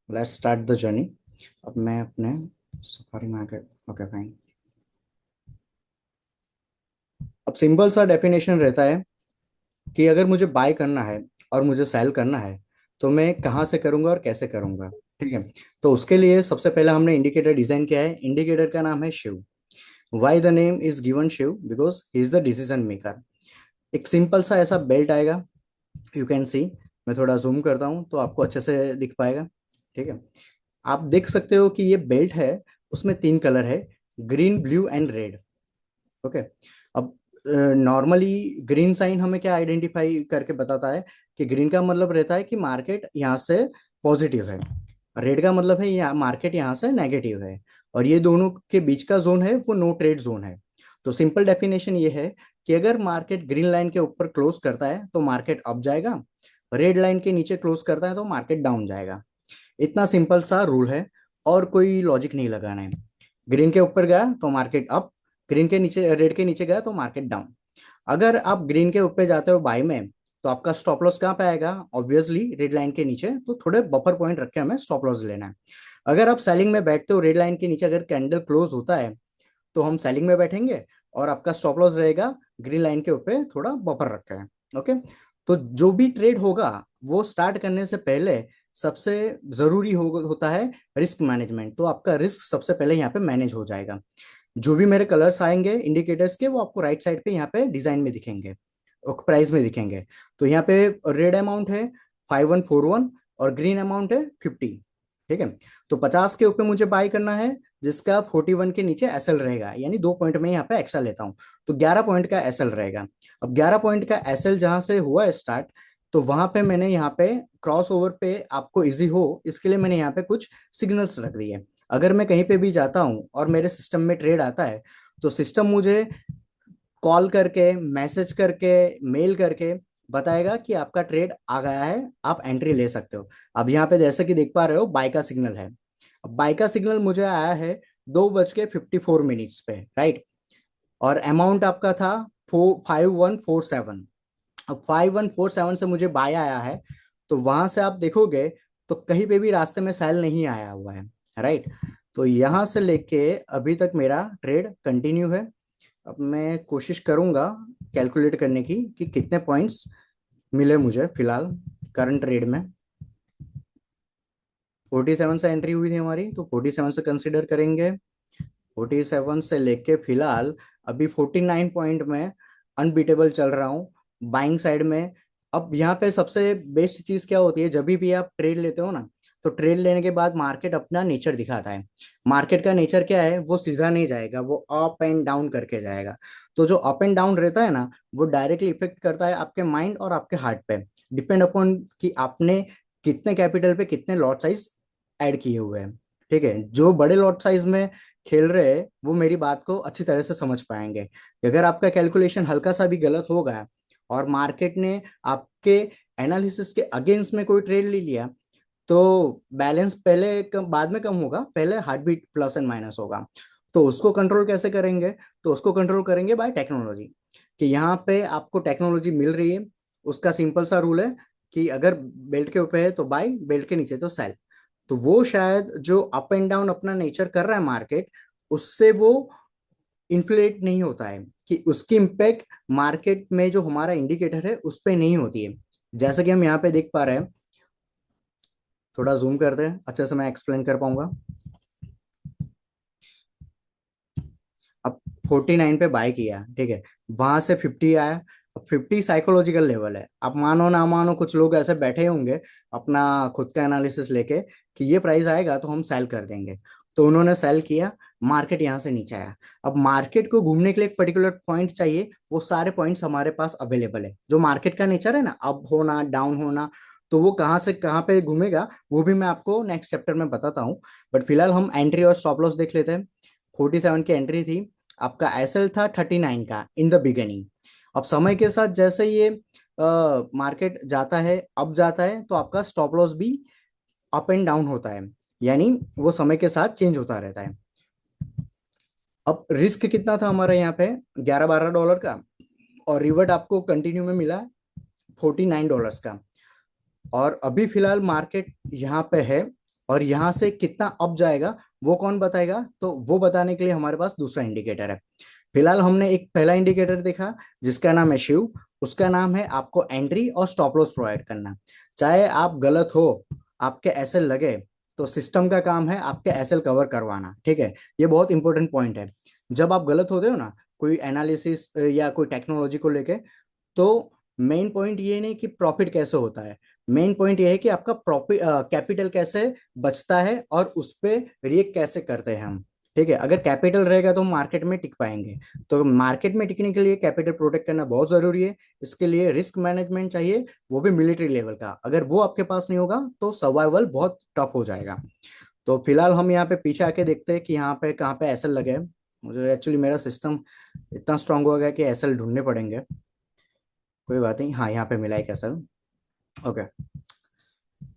Let's start the journey. अब मैं अपने सफारी में आकर ओके फाइन। अब सिंपल सा डेफिनेशन रहता है कि अगर मुझे बाय करना है और मुझे सेल करना है तो मैं कहाँ से करूंगा और कैसे करूंगा। ठीक है। तो उसके लिए सबसे पहले हमने इंडिकेटर डिजाइन किया है। इंडिकेटर का नाम है Shiv. Why the name is given Shiv? Because he is the decision maker. एक सिंपल सा ऐसा बेल्ट आएगा। You can see. मैं थोड़ा जूम करता हूँ तो आपको अच्छे से दिख पाएगा। ठीक है। आप देख सकते हो कि ये बेल्ट है। उसमें तीन कलर है। Green, blue and red. Okay. अब नॉर्मली ग्रीन साइन हमें क्या आइडेंटिफाई करके बताता है कि ग्रीन का मतलब रहता है कि मार्केट यहाँ से पॉजिटिव है। रेड का मतलब है यहाँ मार्केट यहाँ से नेगेटिव है। और ये दोनों के बीच का जोन है वो नो ट्रेड जोन है। तो सिंपल डेफिनेशन ये है कि अगर मार्केट ग्रीन लाइन के ऊपर क्लोज करता है तो मार्केट अप जाएगा। रेड लाइन के नीचे क्लोज करता है तो मार्केट डाउन जाएगा। इतना सिंपल सा रूल है। और कोई लॉजिक नहीं लगाना है। ग्रीन के ऊपर गया तो मार्केट अप। ग्रीन के नीचे रेड के नीचे गया तो मार्केट डाउन। अगर आप ग्रीन के ऊपर जाते हो बाय में तो आपका स्टॉप लॉस कहाँ पे आएगा? ऑब्वियसली रेड लाइन के नीचे। तो थोड़े बफर पॉइंट रख के हमें स्टॉप लॉस लेना है। अगर आप सेलिंग में बैठते हो रेड लाइन के नीचे, अगर कैंडल क्लोज होता है तो हम सेलिंग में बैठेंगे। और आपका स्टॉप लॉस रहेगा ग्रीन लाइन के ऊपर थोड़ा बफर रखा है। ओके। तो जो भी ट्रेड होगा वो स्टार्ट करने से पहले सबसे जरूरी होता है रिस्क मैनेजमेंट। तो आपका रिस्क सबसे पहले यहाँ पे मैनेज हो जाएगा। जो भी मेरे कलर्स आएंगे इंडिकेटर्स के वो आपको राइट साइड पे यहाँ पे डिजाइन में दिखेंगे। प्राइस में दिखेंगे। तो यहाँ पे रेड अमाउंट है 5141 और ग्रीन अमाउंट है 50। ठीक है। तो 50 के ऊपर मुझे बाय करना है जिसका 41 के नीचे एसएल रहेगा, यानी 2 पॉइंट में यहाँ पे एक्स्ट्रा लेता हूँ। तो 11 पॉइंट का एसएल रहेगा। अब 11 पॉइंट का एसएल जहां से हुआ स्टार्ट तो वहां पे मैंने यहाँ पे क्रॉस ओवर पे आपको इजी हो इसके लिए मैंने यहाँ पे कुछ सिग्नल्स रख दिए। अगर मैं कहीं पे भी जाता हूँ और मेरे सिस्टम में ट्रेड आता है तो सिस्टम मुझे कॉल करके, मैसेज करके, मेल करके बताएगा कि आपका ट्रेड आ गया है, आप एंट्री ले सकते हो। अब यहाँ पे जैसे कि देख पा रहे हो बाय का सिग्नल है। अब बाय का सिग्नल मुझे आया है 2:54 पे, राइट। और अमाउंट आपका था 5147। अब 5147 से मुझे बाय आया है। तो वहां से आप देखोगे तो कहीं पे भी रास्ते में सेल नहीं आया हुआ है, राइट। तो यहां से लेके अभी तक मेरा ट्रेड कंटिन्यू है। अब मैं कोशिश करूंगा कैलकुलेट करने की कि कितने पॉइंट्स मिले मुझे फिलहाल करंट ट्रेड में। 47 से एंट्री हुई थी हमारी तो 47 से कंसिडर करेंगे। 47 से लेके फिलहाल अभी 49 पॉइंट में अनबीटेबल चल रहा हूँ बाइंग साइड में। अब यहाँ पे सबसे बेस्ट चीज क्या होती है, जब भी आप ट्रेड लेते हो ना तो ट्रेड लेने के बाद मार्केट अपना नेचर दिखाता है। मार्केट का नेचर क्या है? वो सीधा नहीं जाएगा, वो अप एंड डाउन करके जाएगा। तो जो अप एंड डाउन रहता है ना वो डायरेक्टली इफेक्ट करता है आपके माइंड और आपके हार्ट पे। डिपेंड अपॉन कि आपने कितने कैपिटल पे कितने लॉट साइज ऐड किए हुए हैं। ठीक है। जो बड़े लॉट साइज में खेल रहे हैं वो मेरी बात को अच्छी तरह से समझ पाएंगे कि अगर आपका कैलकुलेशन हल्का सा भी गलत होगा और मार्केट ने आपके एनालिसिस के अगेंस्ट में कोई ट्रेड ले लिया तो बैलेंस पहले बाद में कम होगा, पहले heart beat plus and minus होगा। तो उसको कंट्रोल कैसे करेंगे? तो उसको कंट्रोल करेंगे बाय टेक्नोलॉजी। कि यहाँ पे आपको टेक्नोलॉजी मिल रही है। उसका सिंपल सा रूल है कि अगर बेल्ट के ऊपर है तो बाय, बेल्ट के नीचे तो सेल। तो वो शायद जो अप एंड डाउन अपना नेचर कर रहा है मार्केट, उससे वो इन्फ्लेट नहीं होता है कि उसकी इम्पैक्ट मार्केट में जो हमारा इंडिकेटर है उस पर नहीं होती है। जैसा कि हम यहाँ पे देख पा रहे हैं। थोड़ा जूम करते हैं अच्छे से मैं एक्सप्लेन कर पाऊंगा। अब 49 पे बाय किया, ठीक है। वहां से 50 आया। अब 50 साइकोलॉजिकल लेवल है। आप मानो ना मानो कुछ लोग ऐसे बैठे होंगे अपना खुद का एनालिसिस लेके कि ये प्राइस आएगा तो हम सेल कर देंगे। तो उन्होंने सेल किया। मार्केट यहाँ से नीचे आया। अब मार्केट को घूमने के लिए एक पर्टिकुलर पॉइंट चाहिए। वो सारे पॉइंट्स हमारे पास अवेलेबल है। जो मार्केट का नेचर है ना, अप होना डाउन होना, तो वो कहाँ से कहाँ पे घूमेगा वो भी मैं आपको नेक्स्ट चैप्टर में बताता हूँ। बट फिलहाल हम एंट्री और स्टॉप लॉस देख लेते हैं। 47 की एंट्री थी। आपका एसएल था 39 का इन द बिगिनिंग। अब समय के साथ जैसे ये मार्केट जाता है, अप जाता है, तो आपका स्टॉप लॉस भी अप एंड डाउन होता है। यानी वो समय के साथ चेंज होता रहता है। अब रिस्क कितना था हमारा यहाँ पे? $11-12 का। और रिवर्ट आपको कंटिन्यू में मिला $49 का। और अभी फिलहाल मार्केट यहाँ पे है और यहाँ से कितना अप जाएगा वो कौन बताएगा? तो वो बताने के लिए हमारे पास दूसरा इंडिकेटर है। फिलहाल हमने एक पहला इंडिकेटर देखा जिसका नाम है शिव। उसका नाम है आपको एंट्री और स्टॉप लॉस प्रोवाइड करना। चाहे आप गलत हो, आपके एसएल लगे, तो सिस्टम का काम है आपके एसएल कवर करवाना। ठीक है, ये बहुत इंपॉर्टेंट पॉइंट है। जब आप गलत होते हो ना कोई एनालिसिस या कोई टेक्नोलॉजी को लेके, तो मेन पॉइंट ये नहीं कि प्रॉफिट कैसे होता है, मेन पॉइंट ये है कि आपका प्रॉफिट कैपिटल कैसे बचता है और उस पे रिएक्ट कैसे करते हैं हम। ठीक है, अगर कैपिटल रहेगा तो हम मार्केट में टिक पाएंगे। तो मार्केट में टिकने के लिए कैपिटल प्रोटेक्ट करना बहुत जरूरी है। इसके लिए रिस्क मैनेजमेंट चाहिए, वो भी मिलिट्री लेवल का। अगर वो आपके पास नहीं होगा तो सर्वाइवल बहुत टफ हो जाएगा। तो फिलहाल हम यहाँ पे पीछे आके देखते हैं कि यहाँ पे कहाँ पे एसएल लगे हैं। मुझे एक्चुअली मेरा सिस्टम इतना स्ट्रांग हो गया कि एसएल ढूंढने पड़ेंगे। कोई बात नहीं, हाँ यहाँ पे मिला एक एसएल। ओके,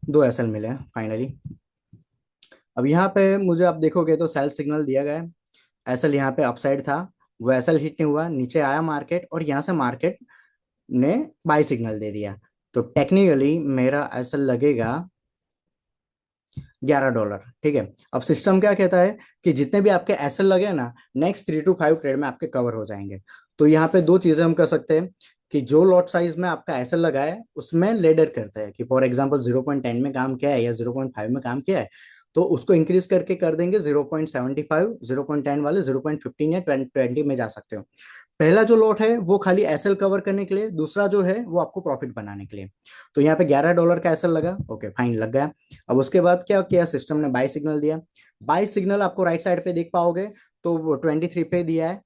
दो एसएल मिले हैं फाइनली। अब यहाँ पे मुझे आप देखोगे तो सेल सिग्नल दिया गया है। एसएल यहाँ पे अपसाइड था, वो एसएल हिट नहीं हुआ, नीचे आया मार्केट और यहाँ से मार्केट ने बाय सिग्नल दे दिया। तो टेक्निकली मेरा एसएल लगेगा $11। ठीक है, अब सिस्टम क्या कहता है कि जितने भी आपके एसएल लगे ना, नेक्स्ट 3 to 5 ट्रेड में आपके कवर हो जाएंगे। तो यहाँ पे दो चीजें हम कर सकते हैं कि जो लॉट साइज में आपका एसएल लगा है उसमें लेडर करते हैं कि फॉर एग्जांपल 0.10 में काम किया है या 0.5 में काम किया है, तो उसको इंक्रीज करके कर देंगे 0.75। 0.10 वाले 0.15 या 20 में जा सकते हो। पहला जो लॉट है वो खाली एसएल कवर करने के लिए, दूसरा जो है वो आपको प्रॉफिट बनाने के लिए। तो यहाँ पे $11 का एसएल लगा, ओके फाइन लग गया। अब उसके बाद क्या किया, सिस्टम ने बाय सिग्नल दिया। बाय सिग्नल आपको राइट साइड पे देख पाओगे, तो वो 23 पे दिया है।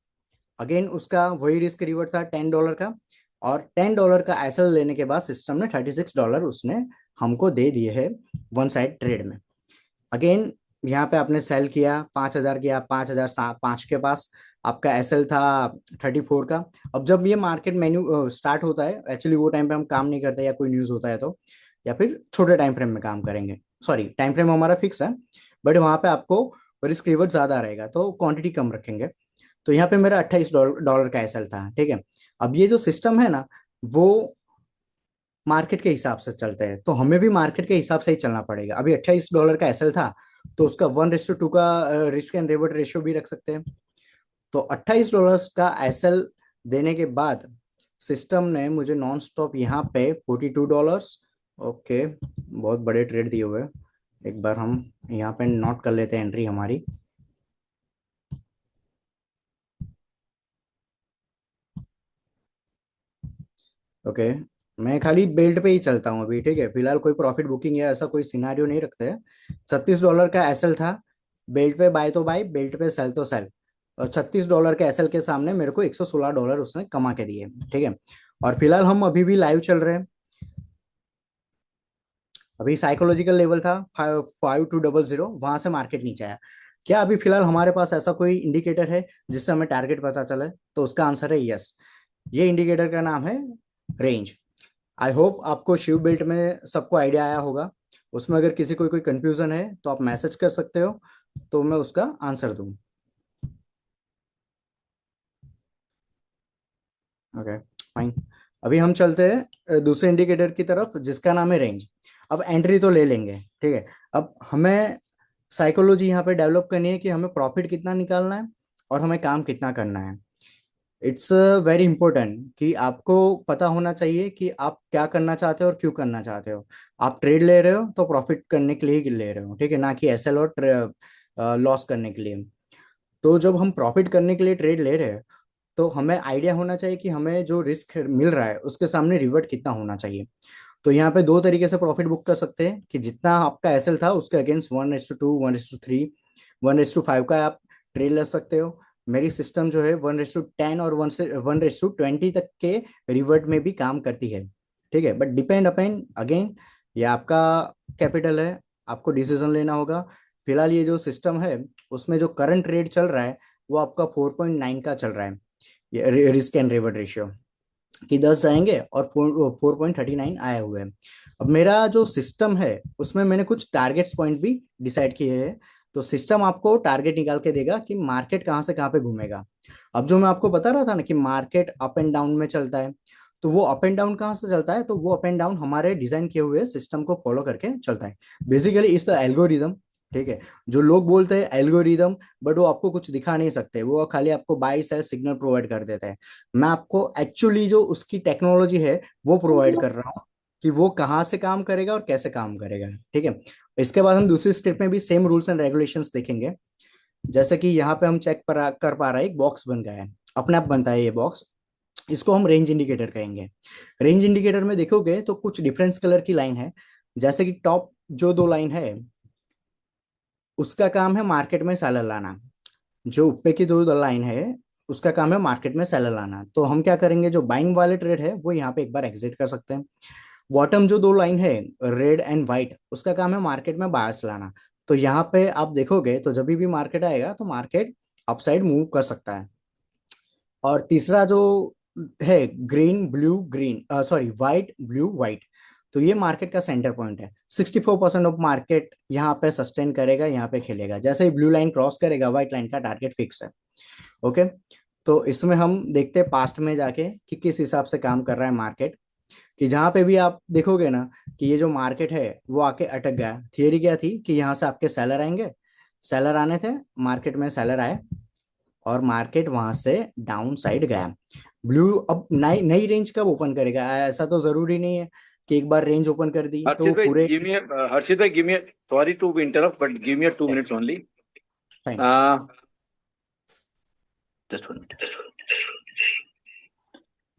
अगेन उसका वही रिस्क रिवर्ट था $10 का। और $10 का एसएल लेने के बाद सिस्टम ने $36 उसने हमको दे दिए है वन साइड ट्रेड में। अगेन यहाँ पे आपने सेल किया 5,000 किया, 5,005 के पास आपका एसएल था 34 का। अब जब ये मार्केट मेन्यू स्टार्ट होता है, एक्चुअली वो टाइम पे हम काम नहीं करते या कोई न्यूज होता है तो, या फिर छोटे टाइम फ्रेम में काम करेंगे। सॉरी, टाइम फ्रेम हमारा फिक्स है, बट वहां पे आपको रिस्क रिवर्ट ज्यादा रहेगा तो क्वांटिटी कम रखेंगे। तो यहाँ पे मेरा $28 का एसएल था। ठीक है, अब ये जो सिस्टम है ना, वो मार्केट के हिसाब से चलते हैं, तो हमें भी मार्केट के हिसाब से ही चलना पड़ेगा। अभी $28 का एसएल था, तो उसका 1:2 का रिस्क एंड रिवॉर्ड रेशियो भी रख सकते हैं। तो $28 का एसएल देने के बाद सिस्टम ने मुझे नॉन स्टॉप यहाँ पे $42। ओके, बहुत बड़े ट्रेड दिए हुए हैं। एक बार हम यहाँ पे नोट कर लेते हैं एंट्री हमारी। ओके, मैं खाली बेल्ट पे ही चलता हूँ अभी। ठीक है, फिलहाल कोई प्रॉफिट बुकिंग या ऐसा कोई सिनारियो नहीं रखते हैं। $36 का एसएल था, बेल्ट पे बाय तो बाय, बेल्ट पे सेल तो सेल। और $36 के एसएल के सामने मेरे को $116 उसने कमा के दिए। ठीक है, और फिलहाल हम अभी भी लाइव चल रहे हैं। अभी साइकोलॉजिकल लेवल था 5200, वहां से मार्केट नीचे आया। क्या अभी फिलहाल हमारे पास ऐसा कोई इंडिकेटर है जिससे हमें टारगेट पता चले? तो उसका आंसर है यस। ये इंडिकेटर का नाम है रेंज। आई होप आपको शिव बिल्ट में सबको आइडिया आया होगा। उसमें अगर किसी को कोई कंफ्यूजन है तो आप मैसेज कर सकते हो, तो मैं उसका आंसर दूं। ओके फाइन, अभी हम चलते हैं दूसरे इंडिकेटर की तरफ जिसका नाम है रेंज। अब एंट्री तो ले लेंगे, ठीक है। अब हमें साइकोलॉजी यहाँ पे डेवलप करनी है कि हमें प्रॉफिट कितना निकालना है और हमें काम कितना करना है। इट्स वेरी इंपॉर्टेंट कि आपको पता होना चाहिए कि आप क्या करना चाहते हो और क्यों करना चाहते हो। आप ट्रेड ले रहे हो तो प्रॉफिट करने के लिए ही ले रहे हो, ठीक है, ना कि एसएल और लॉस करने के लिए। तो जब हम प्रॉफिट करने के लिए ट्रेड ले रहे हैं, तो हमें आइडिया होना चाहिए कि हमें जो रिस्क मिल रहा है उसके सामने रिवर्ट कितना होना चाहिए। तो यहाँ पे दो तरीके से प्रॉफिट बुक कर सकते हैं कि जितना आपका एसएल था उसके अगेंस्ट 1:2, 1:3, 1:5 का आप ट्रेड ले सकते हो। मेरी सिस्टम जो है 1:10 और 1:20 तक के रिवर्ट में भी काम करती है। ठीक है, बट डिपेंड अपेन अगेन, ये आपका कैपिटल है, आपको डिसीजन लेना होगा। फिलहाल ये जो सिस्टम है उसमें जो करंट रेट चल रहा है वो आपका 4.9 का चल रहा है, ये रिस्क एंड रिवर्ट रेशियो कि 10 जाएंगे और 4.39 आए हुए हैं। अब मेरा जो सिस्टम है उसमें मैंने कुछ टारगेट्स पॉइंट भी डिसाइड किए हैं। तो सिस्टम आपको टारगेट निकाल के देगा कि मार्केट कहाँ से कहाँ पे घूमेगा। अब जो मैं आपको बता रहा था ना कि मार्केट अप एंड डाउन में चलता है, तो वो अप एंड डाउन कहाँ से चलता है, तो वो अप एंड डाउन हमारे डिजाइन किए हुए सिस्टम को फॉलो करके चलता है। बेसिकली इस द एल्गोरिदम। ठीक है। जो लोग बोलते हैं एल्गोरिदम, बट वो आपको कुछ दिखा नहीं सकते, वो खाली आपको बाई सेल सिग्नल प्रोवाइड कर देते हैं। मैं आपको एक्चुअली जो उसकी टेक्नोलॉजी है वो प्रोवाइड कर रहा हूँ, कि वो कहाँ से काम करेगा और कैसे काम करेगा। ठीक है। इसके बाद हम दूसरी स्टेप में भी सेम रूल्स एंड रेगुलेशंस देखेंगे। जैसे कि यहाँ पे हम चेक कर पा रहे हैं, एक बॉक्स बन गया है, अपने आप बनता है ये बॉक्स। इसको हम रेंज इंडिकेटर कहेंगे। रेंज इंडिकेटर में देखोगे तो कुछ डिफरेंस कलर की लाइन है। जैसे कि टॉप जो दो लाइन है, उसका काम है मार्केट में सेलर लाना। जो ऊपर की दो लाइन है, उसका काम है मार्केट में सेलर लाना। तो हम क्या करेंगे, जो बाइंग वाले ट्रेड है वो यहाँ पे एक बार एग्जिट कर सकते हैं। बॉटम जो दो लाइन है, रेड एंड व्हाइट, उसका काम है मार्केट में बायर्स लाना। तो यहाँ पे आप देखोगे तो जब भी मार्केट आएगा तो मार्केट अपसाइड मूव कर सकता है। और तीसरा जो है, green blue green, sorry white blue white, तो ये मार्केट का सेंटर पॉइंट है। 64% ऑफ मार्केट यहाँ पे सस्टेन करेगा, यहाँ पे खेलेगा। जैसे ही ब्लू लाइन क्रॉस करेगा, व्हाइट लाइन का टारगेट फिक्स है। ओके। तो इसमें हम देखते हैं पास्ट में जाके कि किस हिसाब से काम कर रहा है मार्केट। कि जहां पे भी आप देखोगे ना कि ये जो मार्केट है वो आके अटक गया, थियरी क्या थी कि यहाँ से आपके सेलर आएंगे, सेलर आने थे, मार्केट में सेलर आए, और मार्केट वहां से डाउन साइड गया। ब्लू अब नई नई रेंज कब ओपन करेगा, ऐसा तो जरूरी नहीं है कि एक बार रेंज ओपन कर दी तो वो Harshit bhai, पूरे। Harshit bhai, give me sorry to interrupt, but give me a 2 minutes only. Fine. Uh, just 1 minute.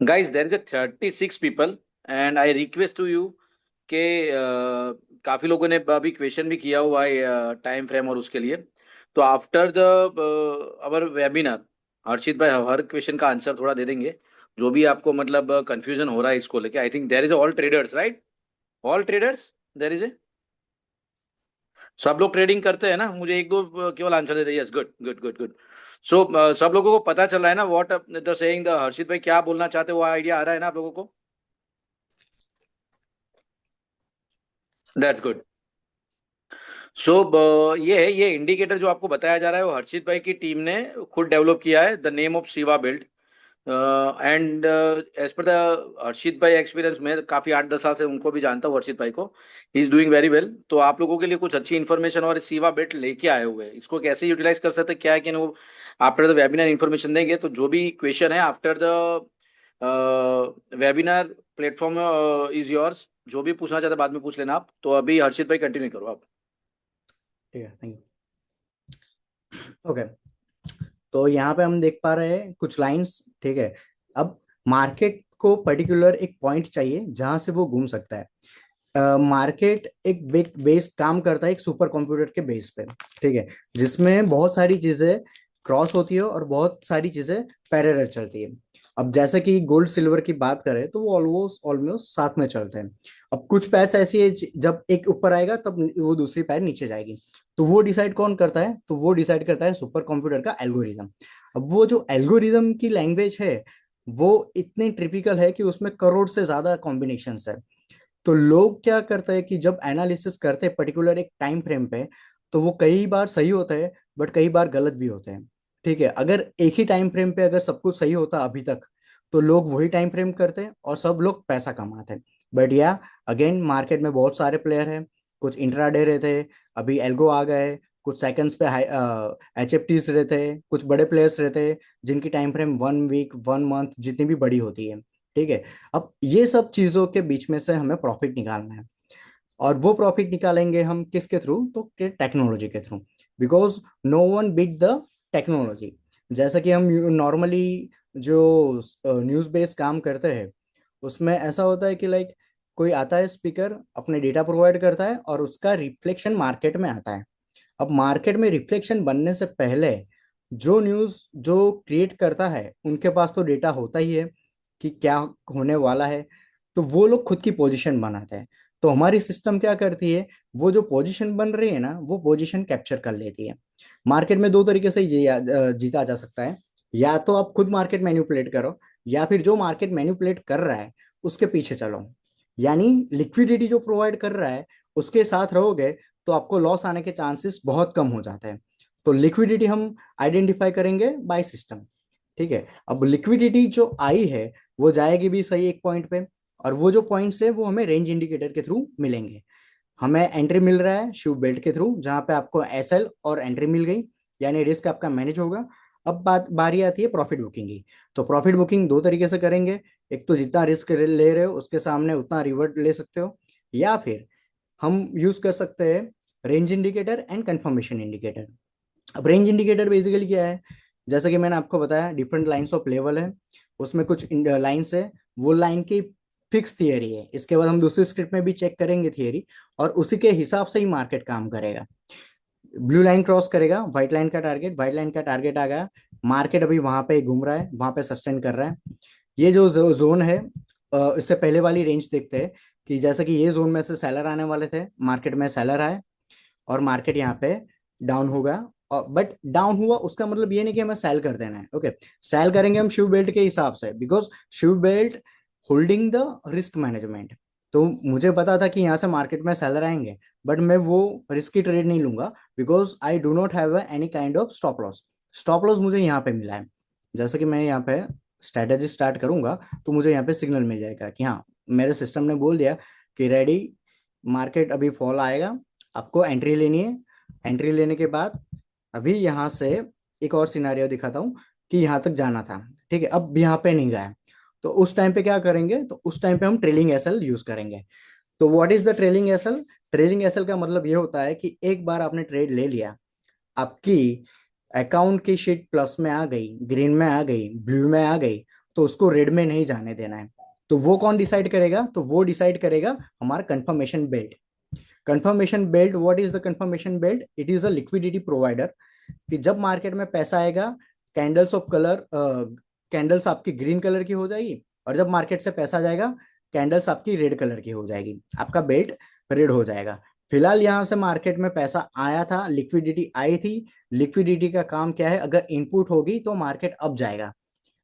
Guys, there is a 36 people and I request to you कि काफी लोगों ने अभी question भी किया हुआ है टाइम फ्रेम और उसके लिए। तो आफ्टर द अवर वेबिनार हर्षित भाई हर क्वेश्चन का आंसर थोड़ा दे देंगे, जो भी आपको मतलब कंफ्यूजन हो रहा है इसको लेके। I think there is all traders, right? All traders there is a, सब लोग ट्रेडिंग करते हैं ना? मुझे एक दो केवल आंसर दे दे। Yes, good good good good. So सब लोगों को पता चल रहा है ना what the saying the Harshit भाई क्या बोलना चाहते हो, वो आइडिया आ रहा है ना आप लोगों को? That's good. सो ये इंडिकेटर जो आपको बताया जा रहा है वो हर्षित भाई की टीम ने खुद डेवलप किया है, the name of Shiva build. And as per the Harshit भाई एक्सपीरियंस में काफी 8-10 साल से उनको भी जानता हूँ हर्षित भाई को। He is doing very well. तो आप लोगों के लिए कुछ अच्छी इन्फॉर्मेशन और शिवा बिल्ड लेके आए हुए हैं, इसको कैसे यूटिलाइज कर सकते हैं क्या है कि वो आफ्टर द वेबिनार इन्फॉर्मेशन देंगे। तो जो भी क्वेश्चन है after the webinar platform is yours, जो भी पूछना चाहते हैं बाद में पूछ लेना आप। तो अभी हर्षित भाई कंटिन्यू करो आप। ठीक है, थैंक यू। ओके। तो यहाँ पे हम देख पा रहे हैं कुछ लाइंस। ठीक है। अब मार्केट को पर्टिकुलर एक पॉइंट चाहिए जहां से वो घूम सकता है। मार्केट एक बेस काम करता है एक सुपर कंप्यूटर के बेस पे। ठीक है। जिसमें बहुत सारी चीजें क्रॉस होती है और बहुत सारी चीजें पैरेलल चलती है। अब जैसे कि गोल्ड सिल्वर की बात करें तो वो ऑलमोस्ट ऑलमोस्ट साथ में चलते हैं। अब कुछ पैर ऐसी है जब एक ऊपर आएगा तब वो दूसरी पैर नीचे जाएगी। तो वो डिसाइड कौन करता है, तो वो डिसाइड करता है सुपर कंप्यूटर का एल्गोरिदम। अब वो जो एल्गोरिदम की लैंग्वेज है वो इतनी ट्रिपिकल है कि उसमें करोड़ से ज्यादा कॉम्बिनेशंस है। तो लोग क्या करते हैं कि जब एनालिसिस करते हैं पर्टिकुलर एक टाइम फ्रेम पे, तो वो कई बार सही होता है बट कई बार गलत भी होते हैं। ठीक है। अगर एक ही टाइम फ्रेम पे अगर सब कुछ सही होता अभी तक, तो लोग वही टाइम फ्रेम करते हैं और सब लोग पैसा कमाते हैं। बट या अगेन मार्केट में बहुत सारे प्लेयर हैं। कुछ इंट्राडे रहते हैं, अभी एल्गो आ गए। कुछ सेकंड्स पे एच एफ टीज रहते हैं, कुछ बड़े प्लेयर्स रहते हैं जिनकी टाइम फ्रेम 1 वीक 1 मंथ जितनी भी बड़ी होती है। ठीक है। अब ये सब चीजों के बीच में से हमें प्रॉफिट निकालना है। और वो प्रॉफिट निकालेंगे हम किसके थ्रू, तो टेक्नोलॉजी के through. Because no one beat the technology. जैसा कि हम नॉर्मली जो न्यूज बेस्ड काम करते हैं, उसमें ऐसा होता है कि लाइक कोई आता है स्पीकर, अपने डेटा प्रोवाइड करता है और उसका रिफ्लेक्शन मार्केट में आता है। अब मार्केट में रिफ्लेक्शन बनने से पहले जो न्यूज जो क्रिएट करता है उनके पास तो डेटा होता ही है कि क्या होने वाला है। तो वो लोग खुद की पोजीशन बनाते हैं। तो हमारी सिस्टम क्या करती है, वो जो पोजीशन बन रही है ना वो पोजीशन कैप्चर कर लेती है। मार्केट में दो तरीके से जीता जा सकता है। या तो आप खुद मार्केट मैनिपुलेट करो, या फिर जो मार्केट मैनिपुलेट कर रहा है उसके पीछे चलो। यानी लिक्विडिटी जो प्रोवाइड कर रहा है उसके साथ रहोगे तो आपको लॉस आने के चांसेस बहुत कम हो जाते हैं। तो लिक्विडिटी हम आइडेंटिफाई करेंगे बाय सिस्टम। ठीक है। अब लिक्विडिटी जो आई है वो जाएगी भी सही एक पॉइंट पे, और वो जो पॉइंट्स है वो हमें रेंज इंडिकेटर के थ्रू मिलेंगे। हमें एंट्री मिल रहा है शिव बेल्ट के थ्रू, जहां पे आपको एसएल और एंट्री मिल गई, यानी रिस्क आपका मैनेज होगा। अब बारी आती है प्रॉफिट बुकिंग की। तो प्रॉफिट बुकिंग दो तरीके से करेंगे। एक तो जितना रिस्क ले रहे हो उसके सामने उतना रिवर्ट ले सकते हो, या फिर हम यूज कर सकते हैं range indicator and confirmation indicator. अब रेंज इंडिकेटर बेसिकली क्या है, जैसा कि मैंने आपको बताया डिफरेंट लाइंस ऑफ लेवल है, उसमें कुछ लाइंस है, वो लाइन की फिक्स थियरी है। इसके बाद हम दूसरी स्क्रिप्ट में भी चेक करेंगे थियरी, और उसी के हिसाब से ही मार्केट काम करेगा। ब्लू लाइन क्रॉस करेगा व्हाइट लाइन का टारगेट, व्हाइट लाइन का टारगेट आ गया, मार्केट अभी वहां पे घूम रहा है, वहां पे सस्टेन कर रहा है। ये जो जोन है, इससे पहले वाली रेंज देखते हैं कि जैसे कि ये जोन में से सेलर आने वाले थे, मार्केट में सेलर आए और मार्केट यहाँ पे डाउन होगा। और बट डाउन हुआ उसका मतलब ये नहीं कि हमें सेल कर देना है। ओके, सेल करेंगे हम शिव बेल्ट के हिसाब से, because Shiv belt holding the risk management. तो मुझे पता था कि यहाँ से मार्केट में सेलर आएंगे, बट मैं वो रिस्की ट्रेड नहीं लूंगा, because I do not have any kind of stop loss. Stop loss मुझे यहाँ पे मिला है। जैसे कि मैं यहाँ पे स्ट्रेटेजी स्टार्ट करूंगा, तो मुझे यहाँ पे सिग्नल मिल जाएगा कि हाँ, मेरे सिस्टम ने बोल दिया कि रेडी, मार्केट अभी फॉल आएगा, आपको एंट्री लेनी है। एंट्री लेने के बाद अभी यहाँ से एक और सिनारियो दिखाता हूँ कि यहाँ तक जाना था, ठीक है, अब यहाँ पे नहीं गया। तो उस टाइम पे क्या करेंगे, तो उस टाइम पे हम ट्रेलिंग एसएल यूज करेंगे। तो what is the trailing SL? Trailing SL का मतलब ये होता है कि एक बार आपने ट्रेड ले लिया, आपकी अकाउंट की शीट प्लस में आ गई, ग्रीन में आ गई, ब्लू में आ गई, तो उसको रेड में नहीं जाने देना है। तो वो कौन डिसाइड करेगा? तो वो डिसाइड करेगा हमारा confirmation belt. Confirmation belt, what is the confirmation belt? It is a liquidity provider, कि जब मार्केट में पैसा आएगा, कैंडल्स ऑफ कलर, कैंडल्स आपकी ग्रीन कलर की हो जाएगी, और जब मार्केट से पैसा जाएगा, कैंडल्स आपकी रेड कलर की हो जाएगी, आपका बेल्ट रेड हो जाएगा। फिलहाल यहाँ से मार्केट में पैसा आया था, लिक्विडिटी आई थी। लिक्विडिटी का काम क्या है? अगर इनपुट होगी तो मार्केट अप जाएगा,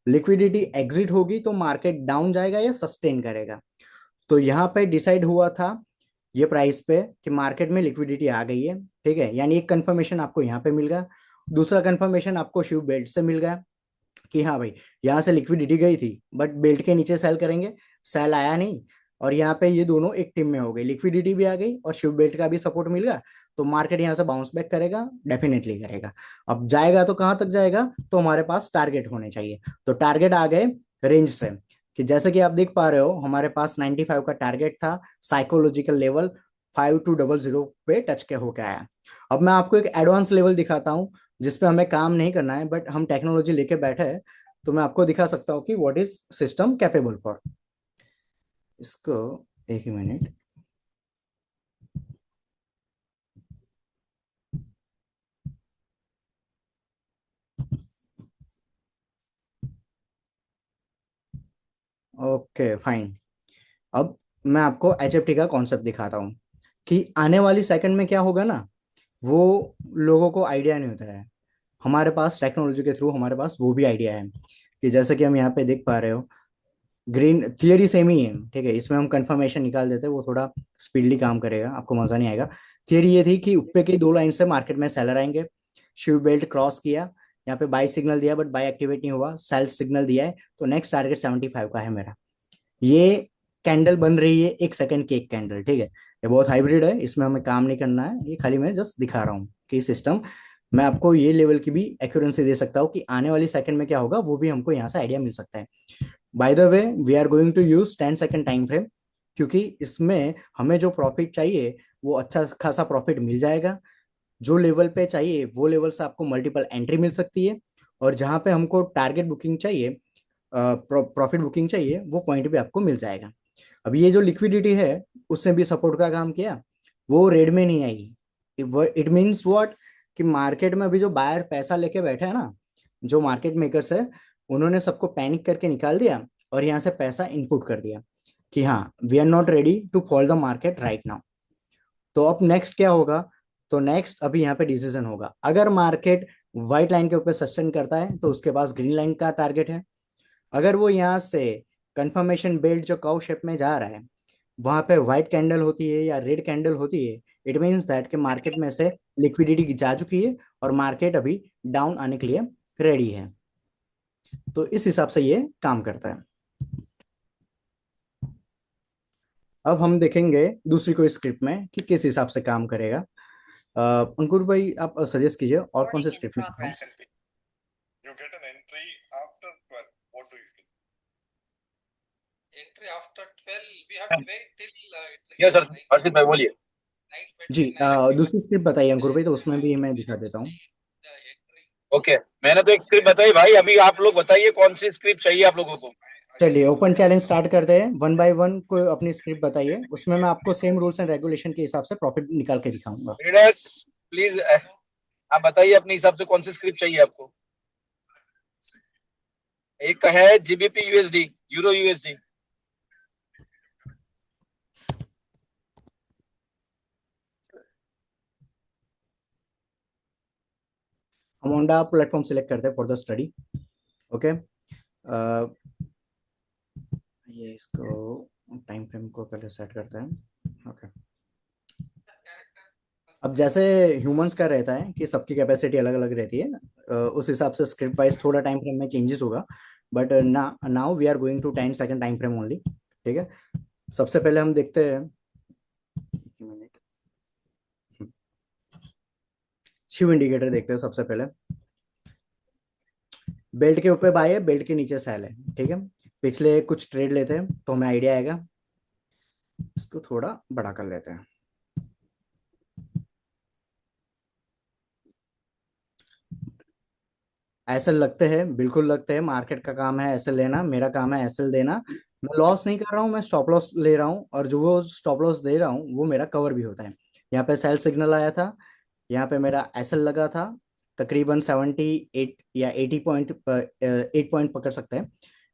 लिक्विडिटी एग्जिट होगी तो मार्केट डाउन जाएगा या सस्टेन करेगा। तो यहाँ पे डिसाइड हुआ था ये प्राइस पे कि मार्केट में लिक्विडिटी आ गई है, ठीक है, यानी एक कंफर्मेशन आपको यहाँ पे मिल गया। दूसरा कंफर्मेशन आपको शिव बेल्ट से मिल गया कि हाँ भाई, यहाँ से लिक्विडिटी गई थी बट बेल्ट के नीचे सेल करेंगे, सेल आया नहीं, और यहाँ पे ये दोनों एक टीम में हो गई, लिक्विडिटी भी आ गई और शिव बेल्ट का भी सपोर्ट मिल गया। तो मार्केट यहाँ से बाउंस बैक करेगा, डेफिनेटली करेगा। अब जाएगा तो कहाँ तक जाएगा? तो हमारे पास टारगेट होने चाहिए। तो टारगेट आ गए रेंज से, कि जैसे कि आप देख पा रहे हो हमारे पास 95 का टारगेट था, साइकोलॉजिकल लेवल 5200 पे टच के होके आया। अब मैं आपको एक एडवांस लेवल दिखाता हूँ, जिसपे हमें काम नहीं करना है, बट हम टेक्नोलॉजी लेके बैठे हैं। तो मैं आपको दिखा सकता हूँ कि what is system capable for. इसको एक ही मिनट। Okay fine. अब मैं आपको एचएफटी का कॉन्सेप्ट दिखाता हूँ कि आने वाली सेकंड में क्या होगा ना, वो लोगों को आइडिया नहीं होता है। हमारे पास टेक्नोलॉजी के थ्रू हमारे पास वो भी आइडिया है, कि जैसे कि हम यहाँ पे देख पा रहे हो, ग्रीन थियरी सेम ही है, ठीक है, इसमें हम कंफर्मेशन निकाल देते हैं, वो थोड़ा स्पीडली काम करेगा, आपको मजा नहीं आएगा। थियरी ये थी कि ऊपर की दो लाइन से मार्केट में सेलर आएंगे, शिव बेल्ट क्रॉस किया, यहाँ पे बाई सिग्नल दिया बट बाई एक्टिवेट नहीं हुआ, सेल सिग्नल दिया है, तो नेक्स्ट टारगेट 75 का है मेरा। ये कैंडल बन रही है एक सेकंड की एक कैंडल, ठीक है, ये बहुत हाइब्रिड है, इसमें हमें काम नहीं करना है, ये खाली मैं जस्ट दिखा रहा हूँ कि सिस्टम, मैं आपको ये लेवल की भी एक्यूरेंसी दे सकता हूँ कि आने वाली सेकंड में क्या होगा, वो भी हमको यहाँ से आइडिया मिल सकता है। By the way, we are going to use 10 second time frame, क्योंकि इसमें हमें जो प्रॉफिट चाहिए वो अच्छा खासा प्रॉफिट मिल जाएगा। जो लेवल पे चाहिए वो लेवल से आपको मल्टीपल एंट्री मिल सकती है, और जहां पे हमको टारगेट बुकिंग चाहिए, प्रॉफिट बुकिंग चाहिए, वो पॉइंट भी आपको मिल जाएगा। अब ये जो लिक्विडिटी है, उसने भी सपोर्ट का काम किया, वो रेड में नहीं आई। इट मीन्स व्हाट, कि मार्केट में अभी जो बायर पैसा लेके बैठे हैं ना, जो मार्केट मेकर्स है, उन्होंने सबको पैनिक करके निकाल दिया और यहाँ से पैसा इनपुट कर दिया कि हाँ, we are not ready to fall the market right now. तो अब नेक्स्ट क्या होगा? तो नेक्स्ट अभी यहाँ पे डिसीजन होगा, अगर मार्केट व्हाइट लाइन के ऊपर सस्टेन करता है तो उसके पास ग्रीन लाइन का टारगेट है। अगर वो यहाँ से कंफर्मेशन बेल्ट जो कर्व शेप में जा रहा है, वहां पे व्हाइट कैंडल होती है या रेड कैंडल होती है, इट मीन्स दैट कि मार्केट में से लिक्विडिटी जा चुकी है और मार्केट अभी डाउन आने के लिए रेडी है। तो इस हिसाब से ये काम करता है। अब हम देखेंगे दूसरी कोई स्क्रिप्ट में कि किस हिसाब से काम करेगा। अंकुर भाई आप सजेस्ट कीजिए और कौन से स्क्रिप्ट में दिखाऊं? You get an entry after 12. What do you feel? Entry after 12, we have to wait till yes sir, Harshit भाई बोलिए। night जी between 9 and दूसरी स्क्रिप्ट बताइए अंकुर भाई, तो 10. उसमें भी मैं We दिखा have to देता हूँ। see the entry. ओके, मैंने तो एक स्क्रिप्ट बताई भाई, अभी आप लोग बताइए कौन सी स्क्रिप्ट चाहिए आप लोगों को। चलिए ओपन चैलेंज स्टार्ट करते हैं, वन बाय वन को अपनी स्क्रिप्ट बताइए, उसमें मैं आपको सेम रूल्स एंड रेगुलेशन के हिसाब से प्रॉफिट निकाल के दिखाऊंगा। रीडर्स प्लीज, आप बताइए अपने हिसाब से कौन सी स्क्रिप्ट चाहिए आपको। एक का है जीबीपी यूएसडी, यूरो यूएसडी। हम होंडा प्लेटफॉर्म सिलेक्ट करते हैं फॉर द स्टडी। ओके, ये इसको टाइम फ्रेम को पहले सेट करते हैं। ओके, अब जैसे ह्यूमंस का रहता है कि सबकी कैपेसिटी अलग अलग रहती है, उस हिसाब से स्क्रिप्ट वाइज थोड़ा टाइम फ्रेम में चेंजेस होगा, बट ना now we are going to 10 second time frame only. ठीक है, सबसे पहले हम देखते हैं, एक ही मिनट, शिव इंडिकेटर देखते हैं सबसे पहले। बेल्ट के ऊपर बाय है, बेल्ट के नीचे सेल है। ठीक है, पिछले कुछ ट्रेड लेते हैं तो हमें आइडिया आएगा। इसको थोड़ा बड़ा कर लेते हैं। एसएल लगते हैं, बिल्कुल लगते हैं, मार्केट का काम है एसएल लेना, मेरा काम है एसएल देना। मैं लॉस नहीं कर रहा हूँ, मैं स्टॉप लॉस ले रहा हूँ, और जो वो स्टॉप लॉस दे रहा हूँ वो मेरा कवर भी होता है। यहाँ पे सेल सिग्नल आया था, यहाँ पे मेरा एसएल लगा था, तकरीबन 78 या 80 पॉइंट, 8 पॉइंट पकड़ सकते हैं।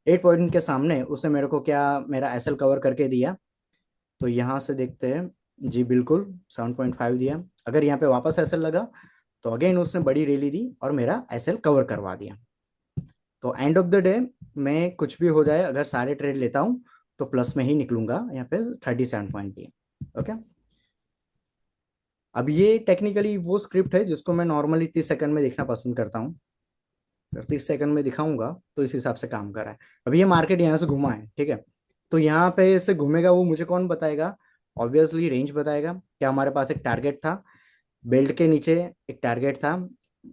8 पॉइंट के सामने उसने मेरे को क्या, मेरा एसएल कवर करके दिया। तो यहाँ से देखते हैं, जी बिल्कुल 7.5 दिया। अगर यहाँ पे वापस एसएल लगा तो अगेन उसने बड़ी रैली दी और मेरा एसएल कवर करवा दिया। तो एंड ऑफ द डे मैं कुछ भी हो जाए, अगर सारे ट्रेड लेता हूँ तो प्लस में ही निकलूंगा। यहाँ पे 37 पॉइंट दिए। ओके, अब ये टेक्निकली वो स्क्रिप्ट है जिसको मैं नॉर्मली 30 सेकंड में देखना पसंद करता हूँ। अगर 30 सेकंड में दिखाऊंगा तो इस हिसाब से काम कर रहा है। अभी ये मार्केट यहाँ से घुमा है, ठीक है, तो यहाँ पे से घूमेगा वो मुझे कौन बताएगा? ऑब्वियसली रेंज बताएगा। क्या हमारे पास एक टारगेट था, बेल्ट के नीचे एक टारगेट था,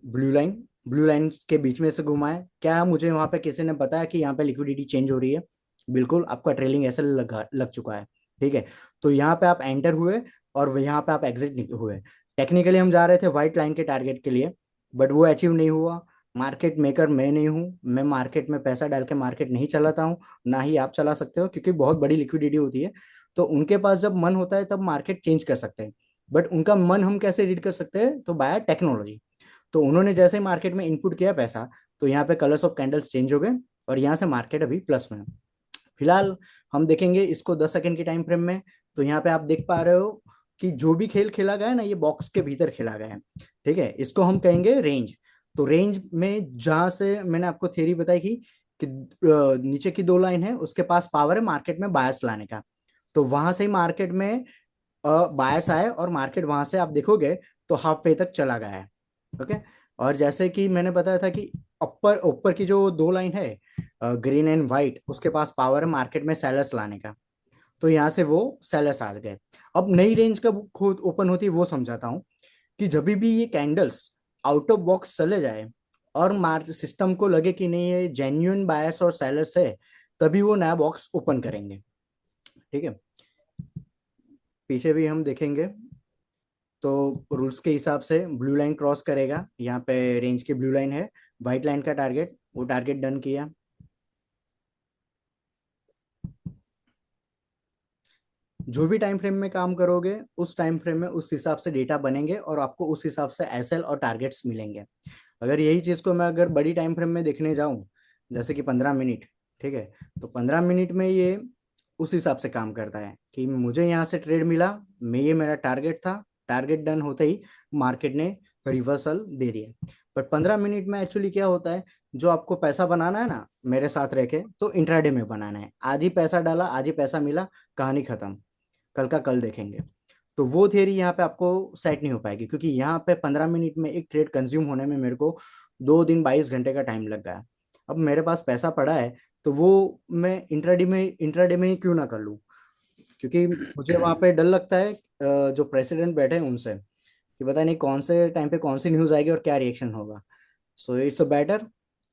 ब्लू लाइन, ब्लू लाइन के बीच में से घुमा है। क्या मुझे वहां पे किसी ने बताया कि यहाँ पे लिक्विडिटी चेंज हो रही है? बिल्कुल, आपका ट्रेलिंग ऐसे लग चुका है। ठीक है, तो यहाँ पे आप एंटर हुए और यहाँ पे आप एग्जिट हुए। टेक्निकली हम जा रहे थे व्हाइट लाइन के टारगेट के लिए, बट वो अचीव नहीं हुआ। मार्केट मेकर मैं नहीं हूँ, मैं मार्केट में पैसा डाल के मार्केट नहीं चलाता हूँ, ना ही आप चला सकते हो, क्योंकि बहुत बड़ी लिक्विडिटी होती है। तो उनके पास जब मन होता है तब मार्केट चेंज कर सकते हैं, बट उनका मन हम कैसे रीड कर सकते हैं? तो बाय टेक्नोलॉजी। तो उन्होंने जैसे मार्केट में इनपुट किया पैसा, तो यहाँ पे कलर्स ऑफ कैंडल्स चेंज हो गए और यहाँ से मार्केट अभी प्लस में है। फिलहाल हम देखेंगे इसको 10 सेकंड के टाइम फ्रेम में। तो यहाँ पे आप देख पा रहे हो कि जो भी खेल खेला गया है ना, ये बॉक्स के भीतर खेला गया है। ठीक है, इसको हम कहेंगे रेंज। तो रेंज में जहां से मैंने आपको थ्योरी बताई कि नीचे की दो लाइन है, उसके पास पावर है मार्केट में बायर्स लाने का। तो वहां से ही मार्केट में बायर्स आए और मार्केट वहां से आप देखोगे तो हाफ पे तक चला गया है। ओके, और जैसे कि मैंने बताया था कि ऊपर ऊपर की जो दो लाइन है, ग्रीन एंड व्हाइट, उसके पास पावर है मार्केट में सेलर्स लाने का। तो यहाँ से वो सेलर्स आ गए। अब नई रेंज कब खुद ओपन होती है वो समझाता हूँ, कि जब भी ये कैंडल्स आउट ऑफ बॉक्स चले जाए और मार्क सिस्टम को लगे कि नहीं ये जेन्युइन बायर्स और सेलर्स है, तभी वो नया बॉक्स ओपन करेंगे। ठीक है, पीछे भी हम देखेंगे तो रूल्स के हिसाब से ब्लू लाइन क्रॉस करेगा, यहाँ पे रेंज की ब्लू लाइन है, व्हाइट लाइन का टारगेट, वो टारगेट डन किया। जो भी टाइम फ्रेम में काम करोगे उस टाइम फ्रेम में उस हिसाब से डेटा बनेंगे और आपको उस हिसाब से एसएल और टारगेट्स मिलेंगे। अगर यही चीज को मैं अगर बड़ी टाइम फ्रेम में देखने जाऊं, जैसे कि 15 मिनट, ठीक है, तो 15 मिनट में ये उस हिसाब से काम करता है कि मुझे यहाँ से ट्रेड मिला, मैं ये मेरा टारगेट था, टारगेट डन होते ही मार्केट ने रिवर्सल दे दिया। बट 15 मिनट में एक्चुअली क्या होता है, जो आपको पैसा बनाना है ना मेरे साथ रह के, तो इंट्राडे में बनाना है। आज ही पैसा डाला, आज ही पैसा मिला, कहानी खत्म, कल का कल देखेंगे। तो वो थियरी यहाँ पे आपको सेट नहीं हो पाएगी, क्योंकि यहाँ पे 15 मिनट में एक ट्रेड कंज्यूम होने में मेरे को 2 दिन 22 घंटे का टाइम लग गया। अब मेरे पास पैसा पड़ा है तो वो मैं इंट्राडे में ही क्यों ना कर लूँ। क्योंकि मुझे वहां पे डर लगता है जो प्रेसिडेंट बैठे हैं उनसे, कि पता नहीं कौन से टाइम पे कौन सी न्यूज आएगी और क्या रिएक्शन होगा। सो इट्स बेटर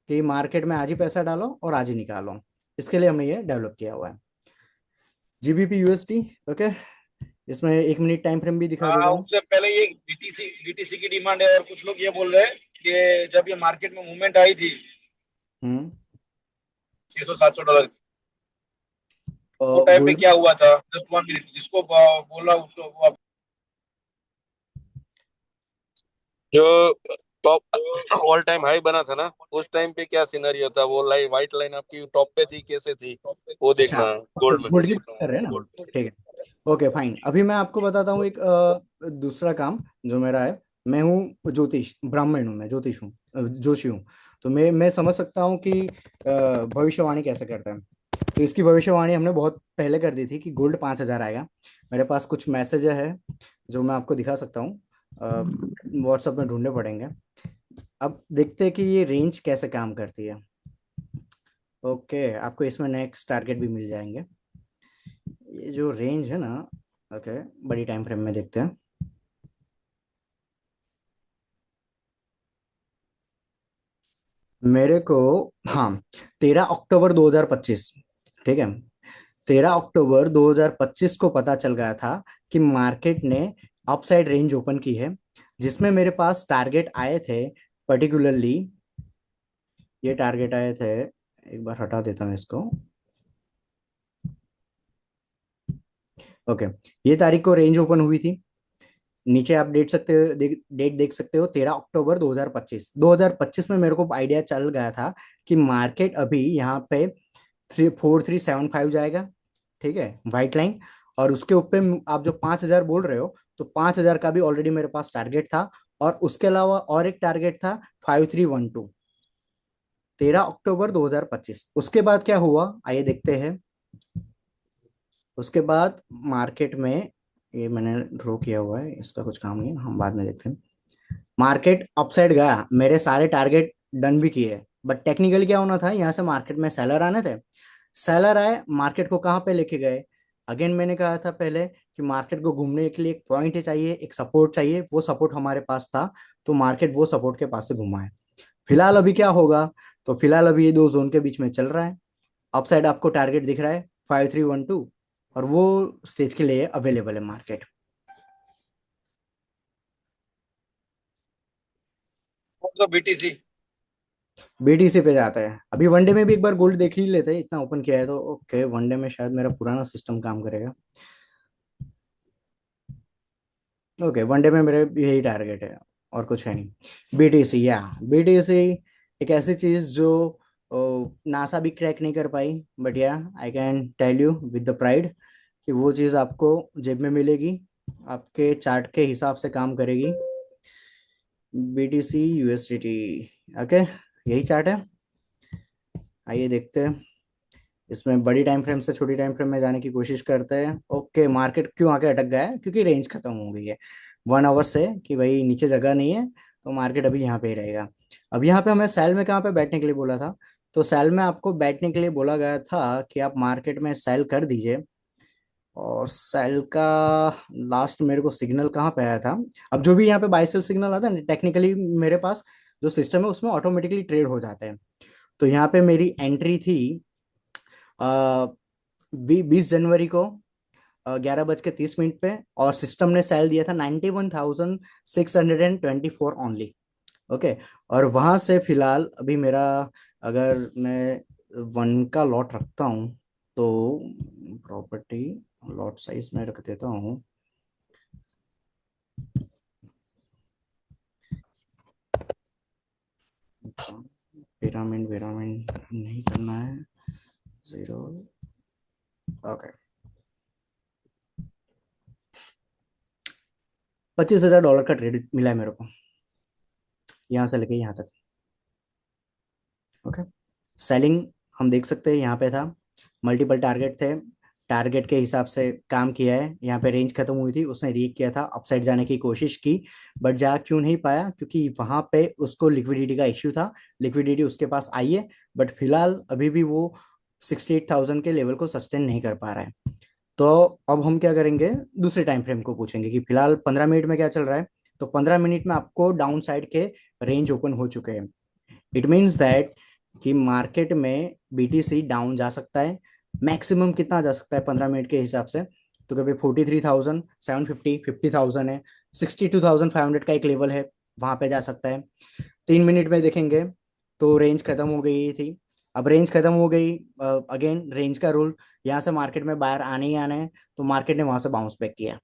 कि मार्केट में आज ही पैसा डालो और आज ही निकालो। इसके लिए हमने ये डेवलप किया हुआ है जीबीपी यूएसटी। ओके, इसमें 1 मिनट टाइम फ्रेम भी दिखा देता हूँ। उससे पहले ये बीटीसी की डिमांड है, और कुछ लोग ये बोल रहे हैं कि जब ये मार्केट में मूवमेंट आई थी हम्म। 600-700 डॉलर की, वो टाइम पे गोल्ड। क्या हुआ था? जस्ट 1 मिनट, जिसको बोला उसको वो जो टॉप ऑल टाइम हाई बना था ना, उस टाइम पे क्या सिनेरियो था? वो लाइन, व्हाइट लाइन आपकी टॉप पे थी, कैसे थी वो अच्छा, देखना तो गोल्ड में। गोल्ड की बात कर रहे हैं ना? ठीक है, ओके फाइन। अभी मैं आपको बताता हूँ एक दूसरा काम जो मेरा है। मैं हूँ ज्योतिष, ब्राह्मण हूँ, मैं ज्योतिष हूँ, जोशी हूँ। तो मैं समझ सकता हूँ कि भविष्यवाणी कैसे करते हैं। तो इसकी भविष्यवाणी हमने बहुत पहले कर दी थी कि गोल्ड 5,000 आएगा। मेरे पास कुछ मैसेज है जो मैं आपको दिखा सकता हूँ, व्हाट्सएप में ढूंढने पड़ेंगे। अब देखते हैं कि ये रेंज कैसे काम करती है। ओके, आपको इसमें नेक्स्ट टारगेट भी मिल जाएंगे। ये जो रेंज है ना, ओके, बड़ी टाइम फ्रेम में देखते हैं। मेरे को, हाँ, 13 अक्टूबर 2025, ठीक है, 13 अक्टूबर 2025 को पता चल गया था कि मार्केट ने अपसाइड रेंज ओपन की है, जिसमें मेरे पास टारगेट आए थे। पर्टिकुलरली ये टारगेट आए थे, एक बार हटा देता हूँ इसको। ओके, ये तारीख को रेंज ओपन हुई थी। नीचे आप डेट देख सकते हो, 13 अक्टूबर 2025। 2025 में मेरे को आइडिया चल गया था कि मार्केट अभी यहाँ पे 34375 जाएगा, ठीक है, व्हाइट लाइन। और उसके ऊपर आप जो 5,000 बोल रहे हो, तो 5,000 का भी ऑलरेडी मेरे पास टारगेट था। और उसके अलावा और एक टारगेट था 5312, 13 अक्टूबर 2025। उसके बाद क्या हुआ आइए देखते हैं। उसके बाद मार्केट में, ये मैंने ड्रॉ किया हुआ है, इसका कुछ काम नहीं है, हम बाद में देखते हैं। मार्केट अपसाइड गया, मेरे सारे टारगेट डन भी किए, बट टेक्निकली क्या होना था, यहाँ से मार्केट में सेलर आने थे। सेलर आए, मार्केट को कहाँ पे लेके गए? अगेन मैंने कहा था पहले कि मार्केट को घूमने के लिए एक पॉइंट चाहिए, एक सपोर्ट चाहिए। वो सपोर्ट हमारे पास था, तो मार्केट वो सपोर्ट के पास से घुमा है। फिलहाल अभी क्या होगा? तो फिलहाल अभी ये दो जोन के बीच में चल रहा है। अपसाइड आपको टारगेट दिख रहा है 5312, और वो स्टेज के लिए अवेलेबल है मार्केट। तो बीटीसी। बीटीसी पे जाता है। अभी वनडे में भी एक बार गोल्ड देख ही लेते हैं, इतना ओपन किया है तो। ओके, वनडे में शायद मेरा पुराना सिस्टम काम करेगा। ओके, वनडे में मेरे यही टारगेट है, और कुछ है नहीं। बीटीसी, या बीटीसी एक ऐसी चीज जो नासा भी क्रैक नहीं कर पाई, बट या I can tell you with the pride कि वो चीज आपको जेब में मिलेगी, आपके चार्ट के हिसाब से काम करेगी। बीटीसी यूएसडीटी, ओके, यही चार्ट है। आइए देखते हैं। इसमें बड़ी टाइम फ्रेम से छोटी टाइम फ्रेम में जाने की कोशिश करते हैं। ओके, मार्केट क्यों आके अटक गया है? क्योंकि रेंज खत्म हो गई है 1 आवर से, कि भाई नीचे जगह नहीं है, तो मार्केट अभी यहाँ पे ही रहेगा। अब यहाँ पे हमें सेल में कहाँ पे बैठने के लिए बोला था? तो सेल में आपको बैठने के लिए बोला गया था कि आप मार्केट में सेल कर दीजिए। और सेल का लास्ट मेरे को सिग्नल कहाँ पे आया था? अब जो भी यहाँ पे बाय सेल सिग्नल आता है ना, टेक्निकली मेरे पास जो सिस्टम है उसमें ऑटोमेटिकली ट्रेड हो जाते हैं। तो यहाँ पे मेरी एंट्री थी 20 जनवरी को 11:30 पे, और सिस्टम ने सेल दिया था 91,624 ओनली। ओके, और वहां से फिलहाल अभी मेरा, अगर मैं वन का लॉट रखता हूँ, तो प्रॉपर्टी लॉट साइज में रख देता हूँ। पिरामिड पिरामिड नहीं करना है, 0। ओके, 25,000 डॉलर का ट्रेड मिला है मेरे को, यहाँ से लेके यहाँ तक। ओके, सेलिंग हम देख सकते हैं यहाँ पे था, मल्टीपल टारगेट थे, टारगेट के हिसाब से काम किया है। यहाँ पे रेंज खत्म हुई थी, उसने रीक किया था, अपसाइड जाने की कोशिश की, बट जा क्यों नहीं पाया? क्योंकि वहां पे उसको लिक्विडिटी का इश्यू था। लिक्विडिटी उसके पास आई है, बट फिलहाल अभी भी वो 68,000 के लेवल को सस्टेन नहीं कर पा रहा है। तो अब हम क्या करेंगे, दूसरे टाइम फ्रेम को पूछेंगे कि फिलहाल 15 मिनट में क्या चल रहा है। तो 15 मिनट में आपको डाउन साइड के रेंज ओपन हो चुके हैं। इट मीन्स दैट कि मार्केट में बीटीसी डाउन जा सकता है। मैक्सिमम कितना जा सकता है 15 मिनट के हिसाब से? तो कभी 43,750, 50,000 है। 62,500 का एक लेवल है, वहां पे जा सकता है। 3 मिनट में देखेंगे तो रेंज खत्म हो गई थी। अब रेंज खत्म हो गई, अगेन रेंज का रूल, यहाँ से मार्केट में बाहर आने ही आना है। तो मार्केट ने वहां से बाउंस बैक किया।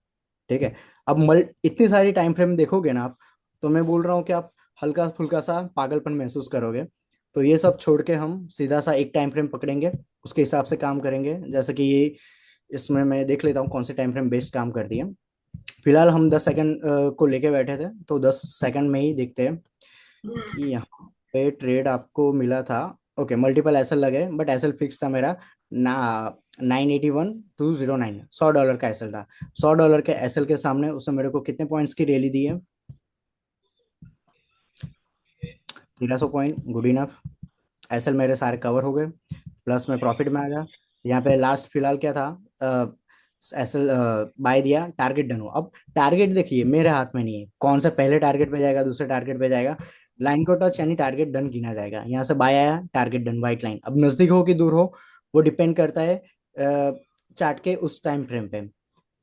ठीक है। अब इतनी सारी टाइम फ्रेम देखोगे ना आप, तो मैं बोल रहा हूँ कि आप हल्का फुल्का सा पागलपन महसूस करोगे। तो ये सब छोड़ के हम सीधा सा एक टाइम फ्रेम पकड़ेंगे, उसके हिसाब से काम करेंगे। जैसे कि ये, इसमें मैं देख लेता हूँ कौन से टाइम फ्रेम बेस्ट काम करती है। फिलहाल हम 10 सेकंड को लेके बैठे थे, तो 10 सेकंड में ही देखते हैं कि यहाँ पे ट्रेड आपको मिला था। ओके, मल्टीपल एसएल लगे, बट एसएल फिक्स था मेरा ना। 981,209, $100 का एसएल था। $100 के एसएल के सामने उसने मेरे को कितने पॉइंट्स की रैली दी है? 1300 पॉइंट, गुड इनफ। एसएल मेरे सारे कवर हो गए, प्लस में प्रॉफिट में आ गया। यहाँ पे लास्ट फिलहाल क्या था, एसएल बाय दिया, टारगेट डन हुआ। अब टारगेट देखिए मेरे हाथ में नहीं है, कौन सा पहले टारगेट पे जाएगा दूसरे टारगेट पे जाएगा। लाइन को टच यानी टारगेट डन गिना जाएगा। यहाँ से बाय आया, टारगेट डन, व्हाइट लाइन। अब नजदीक हो कि दूर हो, वो डिपेंड करता है चार्ट के उस टाइम फ्रेम पे।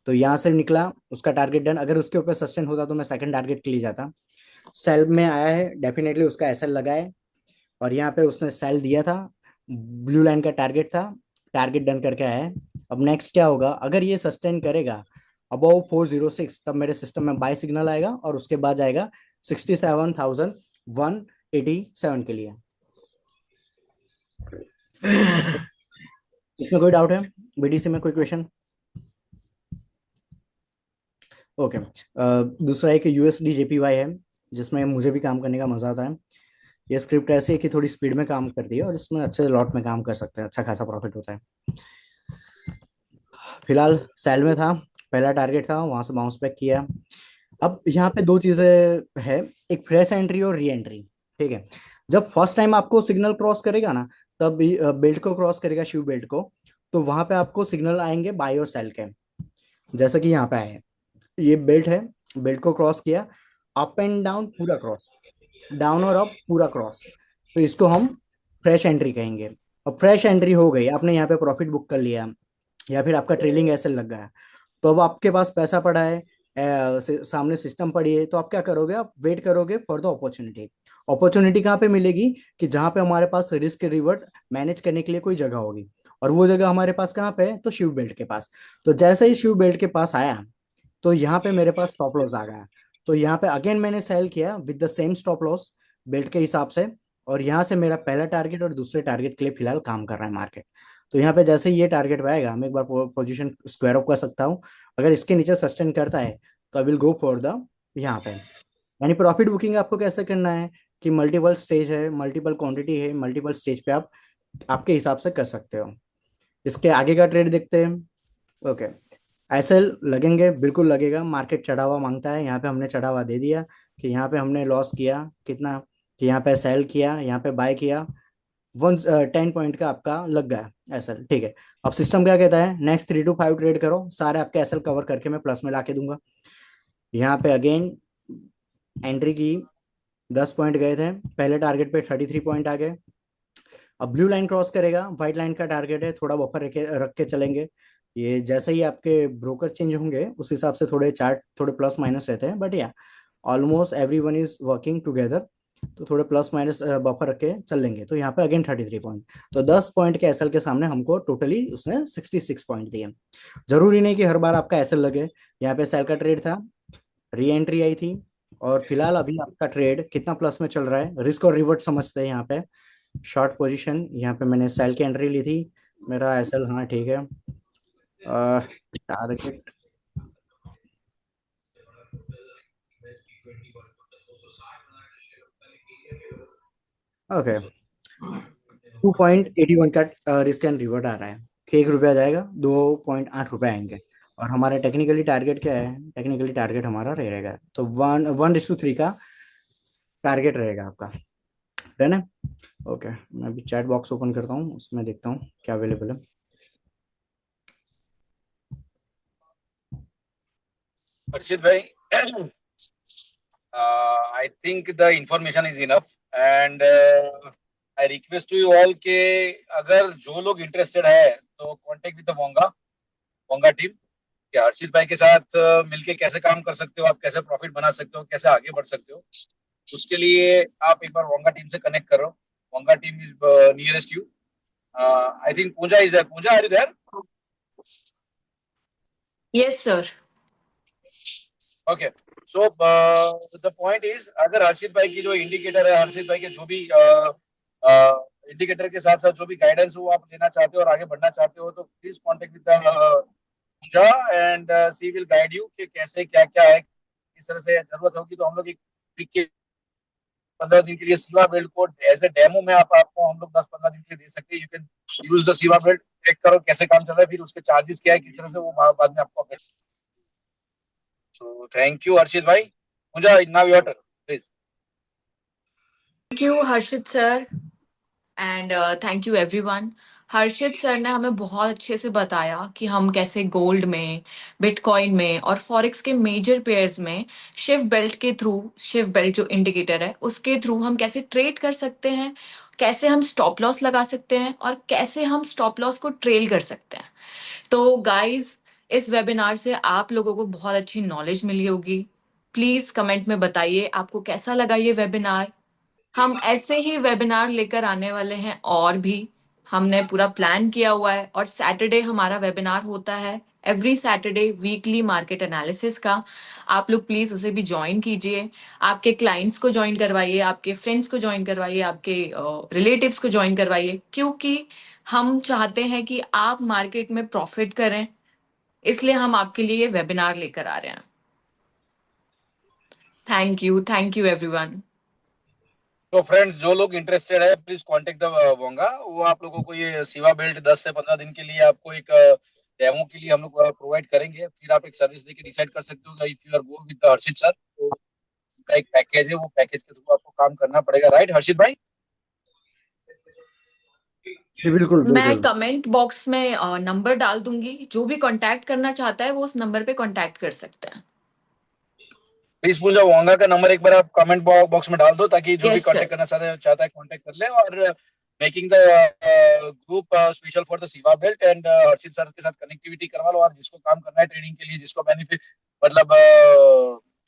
तो यहाँ से निकला, उसका टारगेट डन। अगर उसके ऊपर सस्टेन होता तो मैं सेकंड टारगेट के लिए जाता। सेल में आया है, डेफिनेटली उसका एसएल लगा है, और यहाँ पे उसने सेल दिया था। ब्लू लाइन का टारगेट था, टारगेट डन करके आया है। अब नेक्स्ट क्या होगा, अगर ये सस्टेन करेगा अबव 406, तब मेरे सिस्टम में बाय सिग्नल आएगा, और उसके बाद आएगा 67,187 के लिए। इसमें कोई डाउट है? बीडीसी में कोई क्वेश्चन? ओके। दूसरा एक यूएसडी जेपीवाई है, जिसमें मुझे भी काम करने का मजा आता है। ये स्क्रिप्ट ऐसी है कि थोड़ी स्पीड में काम करती है, और इसमें अच्छे लॉट में काम कर सकते हैं, अच्छा खासा प्रॉफिट होता है। फिलहाल सेल में था, पहला टारगेट था, वहां से बाउंस बैक किया। अब यहाँ पे दो चीजें है, एक फ्रेश एंट्री और री एंट्री। ठीक है। जब फर्स्ट टाइम आपको सिग्नल क्रॉस करेगा ना, तब बेल्ट को क्रॉस करेगा, शिव बेल्ट को, तो वहां पे आपको सिग्नल आएंगे बाय और सेल के। जैसे कि यहाँ पे आए हैं, ये बेल्ट है, बेल्ट को क्रॉस किया, अप एंड डाउन पूरा क्रॉस, डाउन और अप पूरा क्रॉस, तो इसको हम फ्रेश एंट्री कहेंगे। और फ्रेश एंट्री हो गई, आपने यहाँ पे प्रॉफिट बुक कर लिया, या फिर आपका ट्रेलिंग ऐसे लग गया, तो अब आपके पास पैसा पड़ा है, सामने सिस्टम पड़ी है, तो आप क्या करोगे, आप वेट करोगे फॉर द अपॉर्चुनिटी। अपॉर्चुनिटी कहाँ पे मिलेगी, कि जहाँ पे हमारे पास रिस्क रिवर्ट मैनेज करने के लिए कोई जगह होगी। और वो जगह हमारे पास कहाँ पे है, तो शिव बेल्ट के पास। तो जैसे ही शिव बेल्ट के पास आया, तो यहाँ पे मेरे पास स्टॉप लॉस आ गया। तो यहाँ पे अगेन मैंने सेल किया with the same stop loss, belt के हिसाब से। और यहाँ से मेरा पहला टारगेट और दूसरे टारगेट के लिए फिलहाल काम कर रहा है मार्केट। तो यहाँ पे जैसे ही ये टारगेट पे आएगा, मैं एक बार पोजीशन स्क्वायर अप कर सकता हूँ। अगर इसके नीचे सस्टेन करता है, तो I will go for the यहाँ पे। यानी प्रॉफिट बुकिंग आपको कैसे करना है, कि मल्टीपल स्टेज है, मल्टीपल क्वांटिटी है, मल्टीपल स्टेज पे आप आपके हिसाब से कर सकते हो। इसके आगे का ट्रेड देखते हैं। ओके। एसएल लगेंगे, बिल्कुल लगेगा, मार्केट चढ़ा हुआ मांगता है। यहाँ पे हमने चढ़ा हुआ दे दिया, कि यहाँ पे हमने लॉस किया कितना, कि यहाँ पे सेल किया, यहाँ पे बाय किया। 10 पॉइंट का आपका लग गया एसएल। ठीक है। अब सिस्टम क्या कहता है, नेक्स्ट 3 to 5 ट्रेड करो, सारे आपके एसएल कवर करके मैं प्लस में ला के दूंगा। यहाँ पे अगेन एंट्री की, 10 पॉइंट गए थे, पहले टारगेट पे 33 पॉइंट आ गए। अब ब्लू लाइन क्रॉस करेगा, व्हाइट लाइन का टारगेट है, थोड़ा बफर रख के चलेंगे। ये जैसे ही आपके ब्रोकर चेंज होंगे, उस हिसाब से थोड़े चार्ट थोड़े प्लस माइनस रहते हैं, बट या almost every one is working together. तो थोड़े प्लस माइनस बफर रख के चल लेंगे। तो यहाँ पे अगेन 33 पॉइंट, तो 10 पॉइंट के एसएल के सामने हमको टोटली उसने 66 पॉइंट दिए। जरूरी नहीं कि हर बार आपका एसएल लगे। यहाँ पे सेल का ट्रेड था, री एंट्री आई थी, और फिलहाल अभी आपका ट्रेड कितना प्लस में चल रहा है, रिस्क और रिवर्ट समझते हैं यहाँ पे। शॉर्ट पोजीशन, यहाँ पे मैंने सेल की एंट्री ली थी, मेरा एसएल, हाँ ठीक है। टारगेट, ओके, 2.81 का रिस्क एंड रिवर्ट आ रहा है, कि 1 रुपया जाएगा, 2.8 रुपये आएंगे। और हमारा टेक्निकली टारगेट क्या है, टेक्निकली टारगेट हमारा रहेगा, तो 1:3 का टारगेट रहेगा आपका, है ना? ओके, मैं अभी चैट बॉक्स ओपन करता हूँ, उसमें देखता हूँ क्या अवेलेबल है। हर्षित भाई, I think the information is enough and I request to you all कि अगर जो लोग इंटरेस्टेड है तो कांटेक्ट विद द वोंगा टीम, कि हर्षित भाई के साथ मिलके कैसे काम कर सकते हो, आप कैसे प्रॉफिट बना सकते हो, कैसे आगे बढ़ सकते हो, उसके लिए आप एक बार वोंगा टीम से कनेक्ट करो. वोंगा team is nearest you. I think Pooja is there. Pooja, are you there? Yes, sir. Okay. So the point is, अगर हर्षित भाई की जो इंडिकेटर है, हर्षित भाई के जो भी इंडिकेटर के साथ साथ जो भी गाइडेंस वो आप लेना चाहते हो और आगे बढ़ना चाहते हो, तो please contact with Puja and she will guide you कि कैसे क्या क्या है, किस तरह से जरूरत होगी तो हम लोग एक वीक के 15 दिन के लिए सिवा बेल्ट को एज ए डेमो में आपको हम लोग 10-15 दिन के लिए दे सकते हैं. यू कैन यूज द सिवा बेल्ट, चेक करो कैसे काम चल रहा है, फिर उसके चार्जेस क्या है, किस तरह से वो बाद में आपको update. So thank you, Harshit bhai. Pooja, now your turn, please. Thank you, Harshit sir, and thank you everyone. Harshit sir ने हमें बहुत अच्छे से बताया कि हम कैसे गोल्ड में, बिटकॉइन में और फॉरेक्स के मेजर पेयर्स में शिफ्ट बेल्ट के थ्रू, शिफ्ट बेल्ट जो इंडिकेटर है उसके थ्रू हम कैसे ट्रेड कर सकते हैं, कैसे हम स्टॉप लॉस लगा सकते हैं और कैसे हम स्टॉप लॉस को ट्रेल कर सकते हैं. तो गाइस, इस वेबिनार से आप लोगों को बहुत अच्छी नॉलेज मिली होगी. प्लीज कमेंट में बताइए आपको कैसा लगा ये वेबिनार. हम ऐसे ही वेबिनार लेकर आने वाले हैं और भी. हमने पूरा प्लान किया हुआ है और सैटरडे हमारा वेबिनार होता है, every Saturday weekly market analysis का. आप लोग प्लीज उसे भी ज्वाइन कीजिए. आपके क्लाइंट्स को ज्वाइन करवाइए, आपके फ्रेंड्स को ज्वाइन करवाइए, आपके रिलेटिव्स को ज्वाइन करवाइए, क्योंकि हम चाहते हैं कि आप मार्केट में प्रॉफिट करें. इसलिए हम आपके लिए ये वेबिनार लेकर आ रहे हैं. Thank you everyone. तो फ्रेंड्स, जो लोग इंटरेस्टेड है प्लीज कांटेक्ट द वोंगा. वो आप लोगों को ये सिवा बेल्ट 10 से 15 दिन के लिए आपको एक डेमो के लिए हम लोग प्रोवाइड करेंगे. फिर आप एक सर्विस देके डिसाइड कर सकते हो if you are go with Harshit sir. तो उनका एक पैकेज है, वो पैकेज के थ्रू आपको काम करना पड़ेगा. राइट हर्षित भाई? जी बिल्कुल मैं बिल्कुल. कमेंट बॉक्स में नंबर डाल दूंगी. जो भी कांटेक्ट करना चाहता है वो उस नंबर पे कांटेक्ट कर सकता है. प्लीज पूजा, वोंगा का नंबर एक बार आप कमेंट बॉक्स में डाल दो ताकि जो भी यस सर. कांटेक्ट करना चाहता है कांटेक्ट कर ले. और making the group special for the सिवा बेल्ट एंड हर्षित सर के साथ कनेक्टिविटी करवा लो. और जिसको काम करना है ट्रेडिंग के लिए, जिसको बेनिफिट मतलब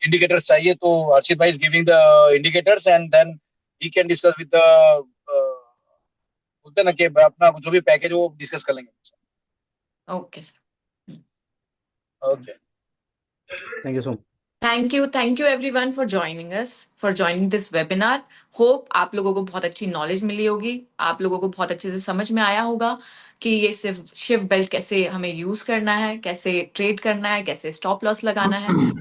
इंडिकेटर्स चाहिए, तो हर्षित भाई is giving the indicators and then we can discuss with the, बोलते ना कि अपना जो भी पैकेज वो डिस्कस कर लेंगे. Okay sir. Okay. Thank you so much. Thank you everyone for joining this webinar. Hope आप लोगों को बहुत अच्छी नॉलेज मिली होगी. आप लोगों को बहुत अच्छे से समझ में आया होगा कि ये सिर्फ शिफ्ट बेल्ट कैसे हमें यूज करना है, कैसे ट्रेड करना है, कैसे स्टॉप लॉस लगाना है.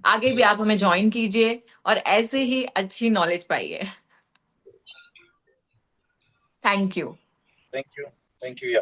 आगे भी आप हमें ज्वाइन कीजिए और ऐसे ही अच्छी नॉलेज पाइए. Thank you. Thank you. Thank you.